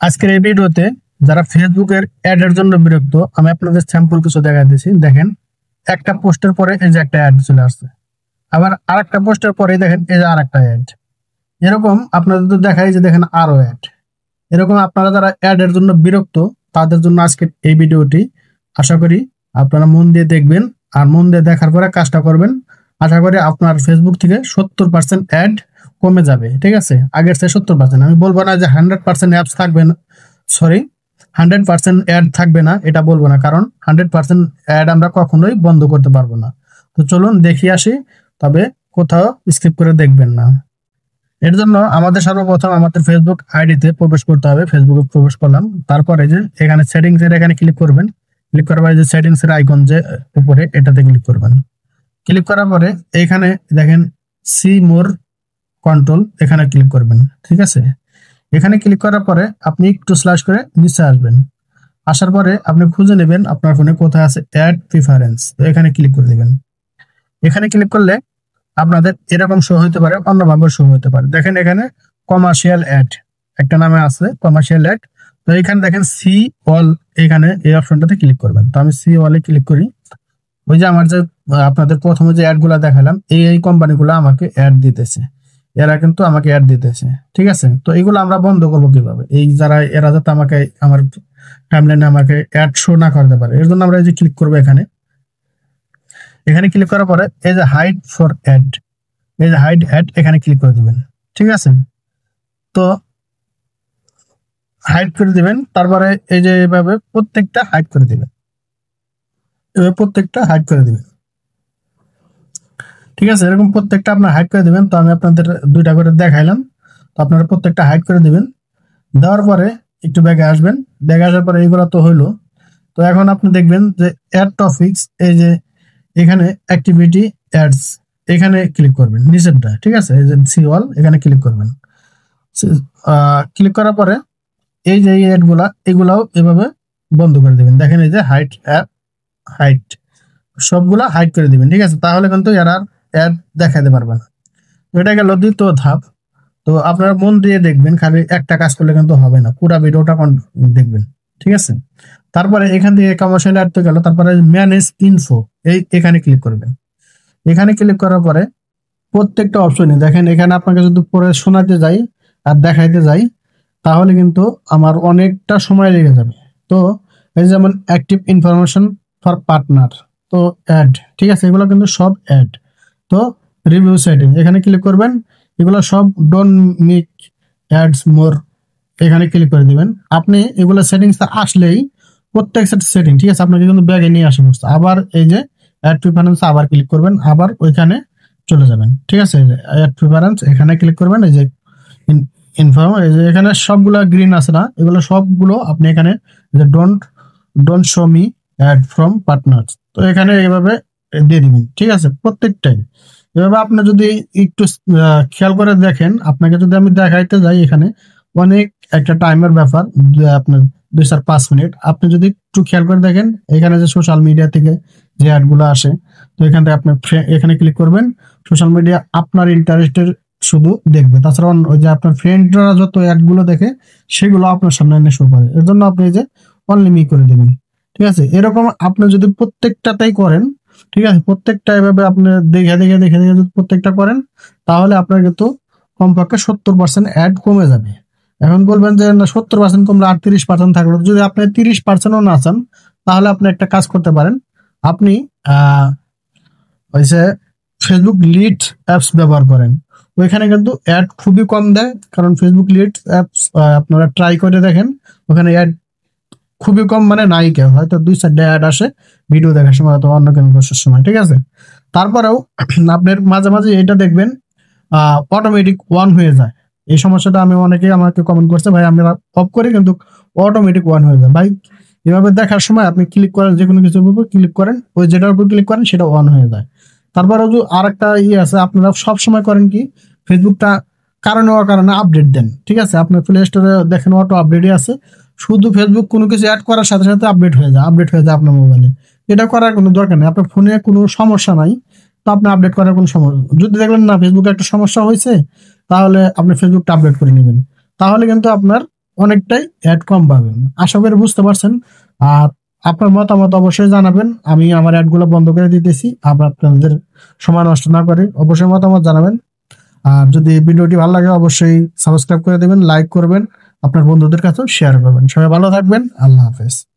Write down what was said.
আজকের এই ভিডিওতে যারা ফেসবুকের অ্যাডের জন্য বিরক্ত, আমি আপনাদের স্যাম্পল কিছু দেখাই দিয়েছি। দেখেন, একটা পোস্টের পরে এই যে একটা অ্যাড চলে আসছে, আবার আরেকটা পোস্টের পরে দেখেন এই যে আরেকটা অ্যাড। এরকম আপনাদের তো দেখাই যে দেখেন আরো অ্যাড। এরকম আপনারা যারা অ্যাডের জন্য বিরক্ত তাদের জন্য আজকের এই ভিডিওটি। আশা করি আপনারা মন দিয়ে দেখবেন, আর মন দিয়ে দেখার পরে কাজটা করবেন। আশা করি আপনার ফেসবুক থেকে 70% অ্যাড কমে যাবে। ঠিক আছে, আগের চেয়ে 70%। আমি বলবো না যে 100% অ্যাপস থাকবে না, সরি 100% অ্যাড থাকবে না, এটা বলবো না, কারণ 100% অ্যাড আমরা কখনোই বন্ধ করতে পারবো না। তো চলুন দেখি আসি, তবে কোথাও স্কিপ করে দেখবেন না। এর জন্য আমাদের সর্বপ্রথম আমাদের ফেসবুক আইডিতে প্রবেশ করতে হবে। ফেসবুকে প্রবেশ করলাম, তারপরে যে এখানে সেটিংস এর এখানে ক্লিক করবেন। ক্লিক করার পরে যে সেটিংস এর আইকন যে উপরে, এটাতে ক্লিক করবেন। ক্লিক করার পরে এখানে দেখেন সি মোর কন্ট্রোল, এখানে ক্লিক করবেন। ঠিক আছে, এখানে ক্লিক করার পরে আপনি একটু স্ল্যাশ করে নিচে আসবেন। আসার পরে আপনি খুঁজে নেবেন আপনার ফোনে কোথায় আছে অ্যাড প্রিফারেন্স, তো এখানে ক্লিক করে দেবেন। এখানে ক্লিক করলে আপনাদের এরকম শো হতে পারে, অন্যভাবে শো হতে পারে। দেখেন এখানে কমার্শিয়াল অ্যাড একটা নামে আছে, কমার্শিয়াল অ্যাড। তো এখানে দেখেন সি অল, এখানে এই অপশনটাতে ক্লিক করবেন। তো আমি সি অলে ক্লিক করি। ওই যে আমার যে আপনাদের প্রথমে যে অ্যাড গুলা দেখালাম, এই কোম্পানিগুলো আমাকে অ্যাড দিতেছে, এরা কিন্তু আমাকে অ্যাড দিতেছে। ঠিক আছে, তো এইগুলো আমরা বন্ধ করবো কিভাবে? এই যারা এরা যাতে আমাকে আমার টাইমলাইনে আমাকে অ্যাড শো না করতে পারে, এর জন্য আমরা এই যে ক্লিক করবো এখানে। এখানে ক্লিক করার পরে এই যে হাইড ফর অ্যাড, এই যে হাইড অ্যাড, এখানে ক্লিক করে দিবেন। ঠিক আছে, তো হাইড করে দিবেন। তারপরে এই যে এইভাবে প্রত্যেকটা হাইড করে দিবেন, এভাবে প্রত্যেকটা হাইড করে দিবেন। ঠিক আছে, এরকম প্রত্যেকটা আপনার হাইড করে দিবেন। তো আমি আপনাদের দুইটা করে দেখাইলাম, তো আপনারা প্রত্যেকটা হাইড করে দিবেন। দেওয়ার পরে একটু ব্যাগে আসবেন। ব্যাগে আসার পরে এইগুলো তো হইলো। তো এখন আপনি দেখবেন যে অ্যাড টপিকস, এই যে এখানে অ্যাক্টিভিটি অ্যাডস, এখানে ক্লিক করবেন নিচেরটা। ঠিক আছে, এই যে সি অল, এখানে ক্লিক করবেন। ক্লিক করার পরে এই যে অ্যাড গুলা, এগুলাও এভাবে বন্ধ করে দিবেন। দেখেন এই যে হাইট অ্যাপ, হাইট, সবগুলা হাইড করে দিবেন। ঠিক আছে, তাহলে কিন্তু এরা অ্যাড দেখাতে পারবে না। এটা গেল দ্বিতীয় ধাপ। তো আপনারা মন দিয়ে দেখবেন, খালি একটা কাজ করলে কিন্তু হবে না, পুরো ভিডিওটা দেখবেন। ঠিক আছে, তারপরে এখান থেকে কমার্শিয়াল অ্যাড তো গেল, তারপরে ম্যানেজ ইনফো, এখানে ক্লিক করবেন। এখানে ক্লিক করার পরে প্রত্যেকটা অপশনে দেখেন, এখানে আপনাকে যদি পরে শোনাতে যাই আর দেখাইতে যাই তাহলে কিন্তু আমার অনেকটা সময় লেগে যাবে। তো এই যেমন অ্যাক্টিভ ইনফরমেশন ফর পার্টনার, তো অ্যাড, ঠিক আছে, এগুলো কিন্তু সব অ্যাড। তো রিভিউ সেটিং, এখানে ক্লিক করবেন। এগুলো সব ডোন্ট মেক অ্যাডস মোর, এখানে ক্লিক করে দিবেন। আপনি এগুলো সেটিংস আসলেই প্রত্যেক সেটিং, ঠিক আছে, আপনাকে কিন্তু ব্যাগে নিয়ে আসে বসছে। আবার এই যে অ্যাড প্রিফারেন্স আবার ক্লিক করবেন, আবার ওইখানে চলে যাবেন। ঠিক আছে, অ্যাড প্রিফারেন্স এখানে ক্লিক করবেন। এই যে ইনফর্ম, এই যে এখানে সবগুলো গ্রিন আছে না, এগুলো সবগুলো আপনি এখানে যে don't show me ad from partners, তো এখানে এইভাবে দিয়ে দিবেন। ঠিক আছে, প্রত্যেকটাই এভাবে। আপনি যদি একটু খেয়াল করে দেখেন, আপনাকে যদি আমি দেখাইতে যাই, এখানে অনেক একটা টাইমের ব্যাপার, আপনার 2-5 মিনিট। আপনি যদি একটু খেয়াল করে দেখেন, এখানে যে সোশ্যাল মিডিয়া থেকে যে অ্যাড গুলো আসে, তো এখান থেকে আপনি এখানে ক্লিক করবেন। সোশ্যাল মিডিয়া আপনার ইন্টারেস্টের শুধু দেখবে, তাছাড়া ওই যে আপনার ফ্রেন্ডরা যত অ্যাড গুলো দেখে সেগুলো আপনার সামনে এনে শো করে। এর জন্য আপনি যে অনলি মি করে দেবেন। ঠিক আছে, এরকম আপনি যদি প্রত্যেকটাতেই করেন, ঠিক আছে, প্রত্যেকটা এভাবে আপনি দেখে দেখে দেখে দেখে যদি প্রত্যেকটা করেন, তাহলে আপনার কিন্তু কমপক্ষে 70% অ্যাড কমে যাবে। এখন বলবেন যে না, 70% কমলে 38% থাকলো। যদি আপনি 30%ও না চান, তাহলে আপনি একটা কাজ করতে পারেন। আপনি ওই যে ফেসবুক লিড অ্যাপস ব্যবহার করেন, ওইখানে কিন্তু অ্যাড খুবই কম দেয়। কারণ ফেসবুক লিড অ্যাপস আপনারা ট্রাই করে দেখেন, ওখানে অ্যাড খুবই কম, মানে নাই, কেউ হয়তো 2-4টা অ্যাড আসে ভিডিও দেখার সময় অথবা অন্য কোনো বসার সময়। ঠিক আছে, তারপরেও আপনার মাঝে মাঝে এটা দেখবেন অটোমেটিক অন হয়ে যায়। এই সমস্যাটা আমি অনেকেই আমাকে কমেন্ট করছে, ভাই আমরা অফ করি কিন্তু অটোমেটিক অন হয়ে যায়। ভাই এভাবে দেখার সময় আপনি ক্লিক করেন, যে কোনো কিছুর উপর ক্লিক করেন, ওই যেটার উপর ক্লিক করেন সেটা অন হয়ে যায়। তারপরে আর একটা আছে, আপনারা সব সময় করেন কি, ফেসবুকটা কারণে অকারণে আপডেট দেন। ঠিক আছে, আপনার প্লে স্টোরে দেখেন অটো আপডেটই আছে, শুধু ফেসবুক কোনো কিছু অ্যাড করার সাথে সাথে আপডেট হয়ে যায় আপনার মোবাইলে। এটা করার কোনো দরকার নেই, আপনার ফোনে কোনো সমস্যা নাই, তো আপনি আপডেট করার কোনো সমস্যা। যদি দেখলেন না ফেসবুকে একটা সমস্যা হয়েছে, তাহলে আপনি ফেসবুকটা আপডেট করে নেবেন, তাহলে কিন্তু আপনার অনেকটাই অ্যাড কম পাবেন। আশা করি বুঝতে পারছেন। আর আপনার মতামত অবশ্যই জানাবেন। আমি আমার অ্যাডগুলো বন্ধ করে দিতেছি। আবার আপনাদের সময় নষ্ট না করে অবশ্যই মতামত জানাবেন। আর যদি ভিডিওটি ভালো লাগে অবশ্যই সাবস্ক্রাইব করে দেবেন, লাইক করবেন, আপনার বন্ধুদের কাছেও শেয়ার করবেন। সবাই ভালো থাকবেন। আল্লাহ হাফেজ।